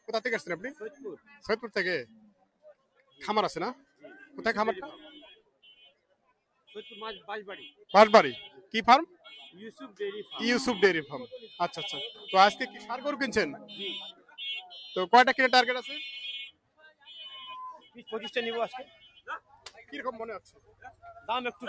কোথা থেকে আসছেন আপনি? সৈয়দপুর থেকে। খামার আছে না? কোথায় খামারটা? বাঁশবাড়ি। কি ফার্ম? Yusuf dairy farm. আচ্ছা আচ্ছা। তো আজকে কি ষাঁড় গরু কিনছেন? তো কয়টা কিনে টার্গেট আছে? 25টা নিব আজকে। কিরকম মনে হচ্ছে? দাম একটু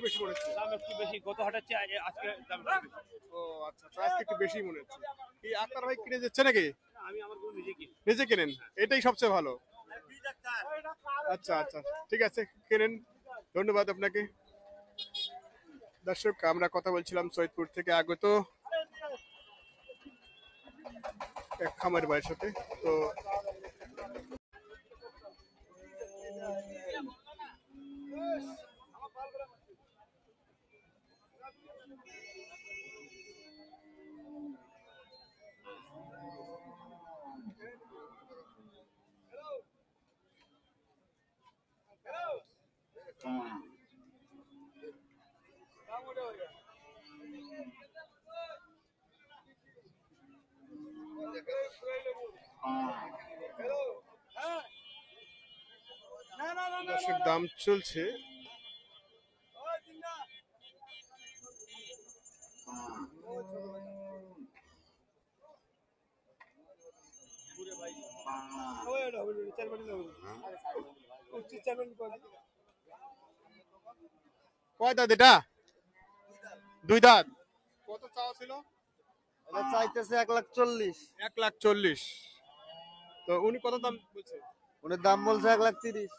বেশি মনে হচ্ছে। দাম একটু বেশি, গত হাটের চেয়ে আজকে দাম একটু বেশি। ও আচ্ছা আচ্ছা, আজকে একটু বেশি মনে হচ্ছে। কি আক্তার ভাই কিনে যাচ্ছে নাকি? আমি আমার গরু নিজে কিনি। নিজে কিনেন, এটাই সবচেয়ে ভালো। আচ্ছা আচ্ছা, ঠিক আছে, কিনেন। ধন্যবাদ আপনাকে। দর্শক, আমরা কথা বলছিলাম সৈয়দপুর থেকে আগত এক খামার ভাইয়ের সাথে। তো দর্শক, দাম চলছে। কয় দাঁত এটা? দুই দাঁত। কত চাওয়া ছিল? চাইতেছে 1,40,000। 1,40,000। তো উনি কত দাম বলছে? উনি দাম বলছে 1,30,000।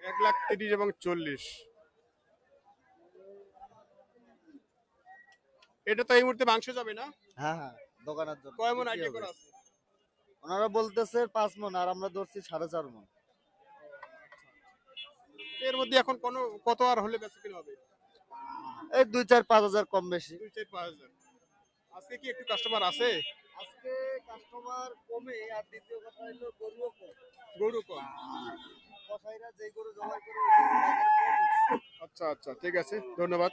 1,30,000 এবং 40। এটা তো এই মুহূর্তে মাংস যাবে না? হ্যাঁ হ্যাঁ, দোকানের জন্য। কয় মন আইডিয়া করা আছে? ওনারা বলতেছে 5 মন, আর আমরা ধরছি 4.5 মন। এর মধ্যে এখন কত আর হলে বেচা কিনা হবে? এই 2-4-5 হাজার কম বেশি। 2-4-5 হাজার। আজকে কি একটু কাস্টমার আছে? আজকে কাস্টমার কমে, আর দ্বিতীয় কথা হলো গরুও কম। গরু কম। কসাইরা যে গরু জবাই করে ওই গরু বাজারে কম উঠছে। আচ্ছা আচ্ছা, ঠিক আছে, ধন্যবাদ।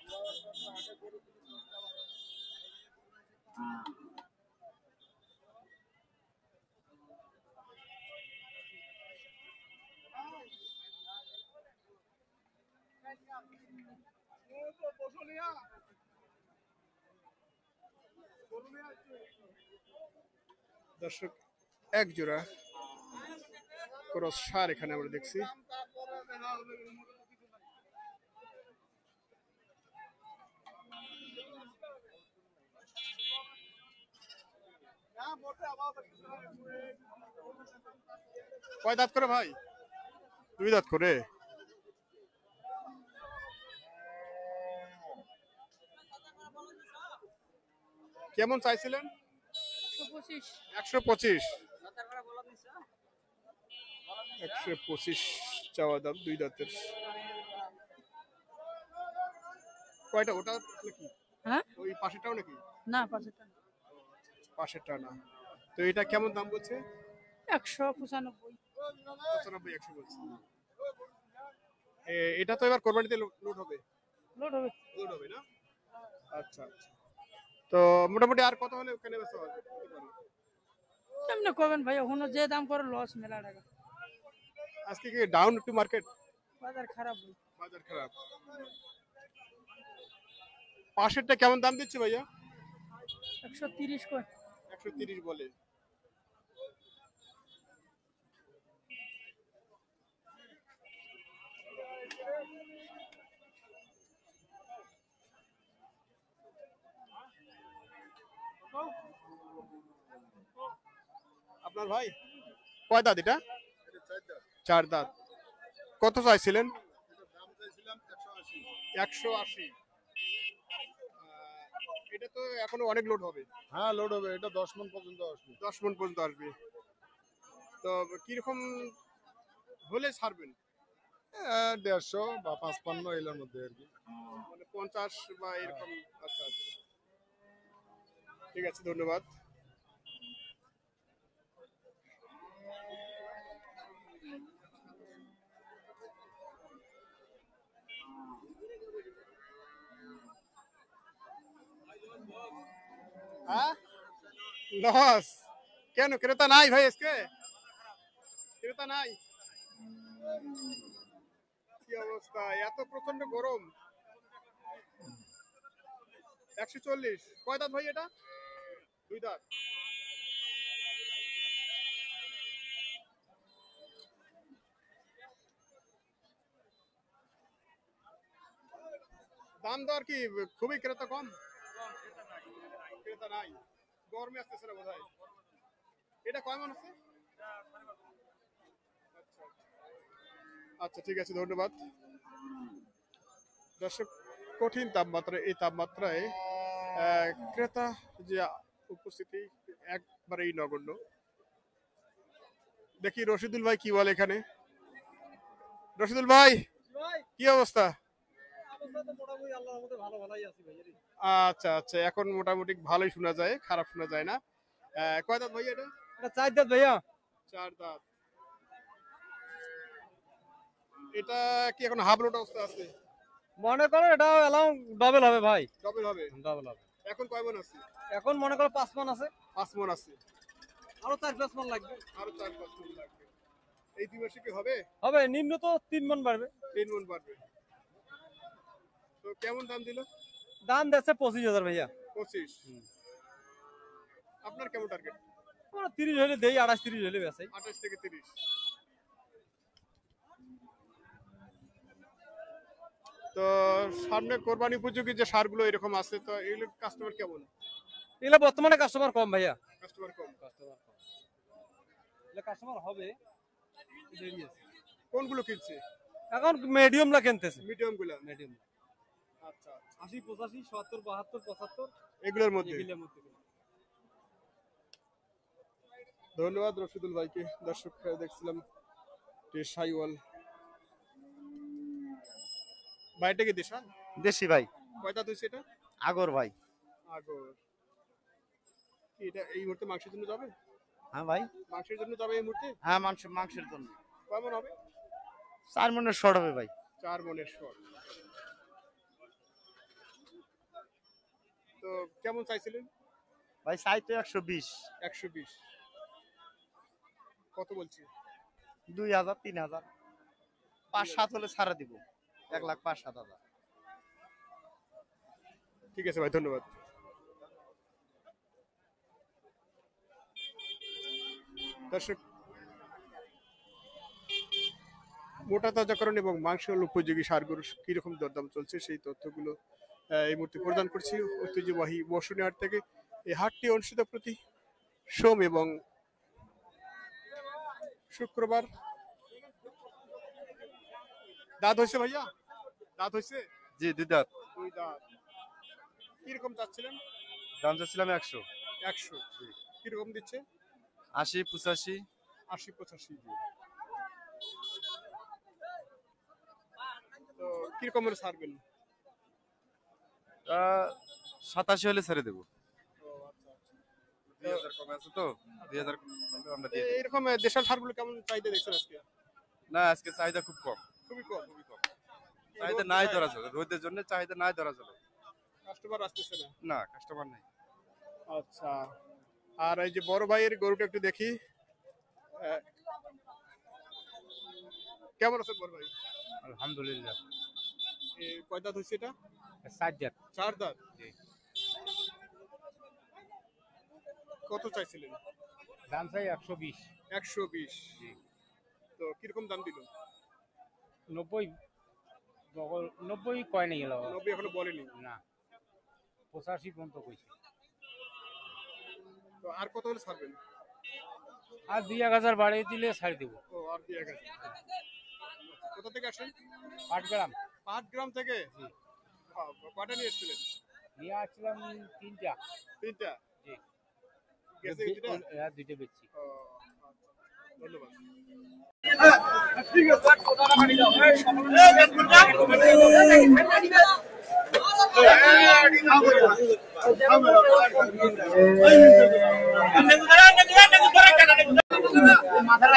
দর্শক, এক জোড়া ক্রস ষাঁড় এখানে আমরা দেখছি। কয় দাঁত করে ভাই? 2 দাঁত করে। কেমন চাইছিলেন? 125। 125 চাওয়া দাম, 2 দাঁতের। কয়টা ওটা নাকি? হ্যাঁ, ওই পাশেরটাও নাকি? না পাশেরটা না। পাশেরটা না। তো এটা কেমন দাম বলছে? 195। 95 100 বলছে। এটা তো এবার কোরবানিতে লোড হবে। লোড হবে। লোড হবে না? আচ্ছা আচ্ছা। তো মোটামুটি আর কত হলে কেনে বেচা হবে? কেমনে করবেন ভাই, এখনো যে দাম করে লস মেলা টাকা। আজকে কি ডাউন টু মার্কেট? বাজার খারাপ ভাই। বাজার খারাপ। পাশেরটা কেমন দাম দিচ্ছে ভাইয়া? 130 কয়। 130 বলে। আপনার ভাই কয় দাঁত এটা? 4 দাঁত। কত চাইছিলেন? 180। এটা তো এখনো অনেক লোড হবে। হ্যাঁ লোড হবে, এটা 10 মণ পর্যন্ত আসবে। 10 মণ পর্যন্ত আসবে। তো কিরকম হলে ছাড়বেন? 150 বা 55 এর মধ্যে আর কি। মানে 50 বা এরকম? আচ্ছা আচ্ছা, ঠিক আছে, ধন্যবাদ। হ্যাঁ, লস কেন? ক্রেতা নাই ভাই, আজকে ক্রেতা নাই? কি অবস্থা, এত প্রচন্ড গরম। 140 কয় দাঁত ভাই এটা? 2 দাঁত। দাম দর কি খুবই ক্রেতা কম? ক্রেতা নাই, গরমে আসতেছে না বোধহয়। এটা কয় মণ আছে? আচ্ছা আচ্ছা, ঠিক আছে, ধন্যবাদ। দর্শক, কঠিন তাপমাত্রা, এই তাপমাত্রায় ক্রেতা যে উপস্থিতি একবারেই নগণ্য। দেখি রশিদুল ভাই কি বলে এখানে। রশিদুল ভাই, কি অবস্থা? আচ্ছা আচ্ছা, এখন মোটামুটি ভালোই শোনা যায়, খারাপ শোনা যায় না। কয় দাঁত ভাই এটা? 4 দাঁত ভাইয়া। 4 দাঁত। এটা কি এখন হাফ লোড অবস্থা আছে? মনে করো এটা এলাও ডাবল হবে ভাই। ডবল হবে? ডাবল হবে। এখন কয় মণ আছে? এখন মনে করো 5 মণ আছে। 5 মণ আছে। আরো 4-5 মণ লাগবে। আরো 4-5 মণ লাগবে। এই 2 মাসে কি হবে? হবে, নিম্ন তো 3 মণ বাড়বে। 3 মণ বাড়বে। তো কেমন দাম দিল? দাম দিচ্ছে 25,000 ভাইয়া। 25। আপনার কেমন টার্গেট? 30 হলে দেই, 28-30 হলে বেচাই। 28 থেকে 30। তো সামনে কোরবানি উপযোগী যে সারগুলো এরকম আছে, তো এগুলো কাস্টমার কেমন? এগুলা বর্তমানে কাস্টমার কম ভাইয়া। কাস্টমার কম? এগুলা কাস্টমার হবে, দেরি আছে। কোনগুলো কিনছে? এখন মিডিয়ামলা কিনতেছে। মিডিয়াম গুলা? মিডিয়াম। আচ্ছা, 80, 85, 70, 72, 75 এগুলোর মধ্যে। এগুলোর মধ্যে। ধন্যবাদ রশিদুল ভাইকে। দর্শক, দেখছিলাম সাইওয়াল ভাইটা কি দেশাল? দেশি ভাই। কয়টা তুই সেটা? আগর ভাই। আগর। এটা এই মুহূর্তে মাংসের জন্য যাবে? হ্যাঁ ভাই। মাংসের জন্য যাবে এই মুহূর্তে? হ্যাঁ, মাংসের জন্য। কেমন হবে? 4 মণের শর্ট হবে ভাই। 4 মণের শর্ট। তো কেমন চাইছিলেন ভাই? চাই তো 120। 120। কত বলছি? 2000, 3000, 5-7 হলে ছাড়া দিব। 1,05,000-7,000। ঠিক আছে ভাই, ধন্যবাদ। দর্শক, মোটা তাজাকরণ এবং মাংসের উপযোগী সারগুলোর কিরকম দরদাম চলছে সেই তথ্যগুলো এই মুহূর্তে প্রদান করছি ঐতিহ্যবাহী বসুনি হাট থেকে। এই হাটটি অনুষ্ঠিত প্রতি সোম এবং শুক্রবার। দাঁত হয়েছে ভাইয়া? দাঁত হয়েছে? জি, 2 দাঁত। 2 দাঁত। কিরকম চাচ্ছিলেন? দাম চাচ্ছিলাম 100। 100। কিরকম দিচ্ছে? 80, 85। 80, 85। তো কিরকম হলে ছাড়বেন? 87 হলে ছেড়ে দেবো। ও আচ্ছা আচ্ছা। 2000 কমে আছে তো, 2000 আমরা দিয়ে দেব। এরকম দেশাল সারগুলো কেমন চাহিদা দেখছেন আজকে? না, আজকে চাহিদা খুব কম। খুবই কম। চাহিদা নাই ধরা চলে, রোদের জন্য চাহিদা নাই ধরা চলে। কাস্টমার আসতেছে না? না, কাস্টমার নাই। আচ্ছা, আর এই যে বড় ভাইয়ের গরুটা একটু দেখি। কেমন আছেন বড় ভাই? আলহামদুলিল্লাহ। কয় দাঁত হয়েছে এটা? 4 দাঁত। 4 দাঁত। জি। কত চাইছিলেন? দাম চাই 120। 120। তো কিরকম দাম দিল? 90 কয় নাই গেল। 90 এখনো বলেনি? না, 85 পর্যন্ত কইছে। তো আর কত হলে ছাড়বেন? আর 2-1000 বাড়িয়ে দিলে ছাড় দেব। ও, আর 2-1000। কোথা থেকে আসেন? পাটগ্রাম। পাটগ্রাম থেকে? কয়টা নিয়ে এসেছিলেন? নিয়ে আসছিলাম তিনটা। তিনটা জি। গেছে দুইটা? দুইটা বেচছি। ও, আচ্ছা। ধন্যবাদ। মাথা